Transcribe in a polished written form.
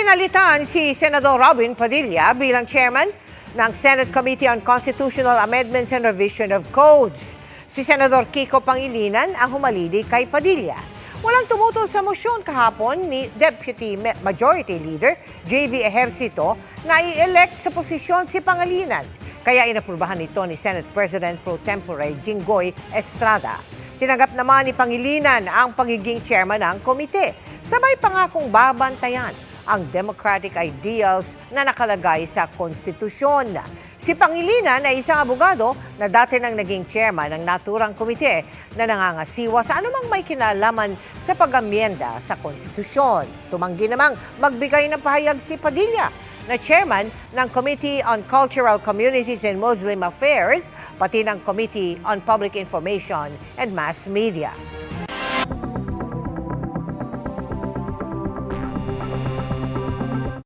Pinalitan si Senador Robin Padilla bilang chairman ng Senate Committee on Constitutional Amendments and Revision of Codes. Si Senador Kiko Pangilinan ang humalili kay Padilla. Walang tumutol sa motion kahapon ni Deputy Majority Leader J.V. Ejercito na i-elect sa posisyon si Pangilinan. Kaya inaprubahan ito ni Senate President Pro Tempore Jinggoy Estrada. Tinanggap naman ni Pangilinan ang pagiging chairman ng komite. Sabay pangakong babantayan ang democratic ideals na nakalagay sa konstitusyon. Si Pangilinan ay isang abogado na dati nang naging chairman ng naturang komite na nangangasiwa sa anumang may kinalaman sa pag-amyenda sa konstitusyon. Tumanggi namang magbigay ng pahayag si Padilla na chairman ng Committee on Cultural Communities and Muslim Affairs, pati ng Committee on Public Information and Mass Media.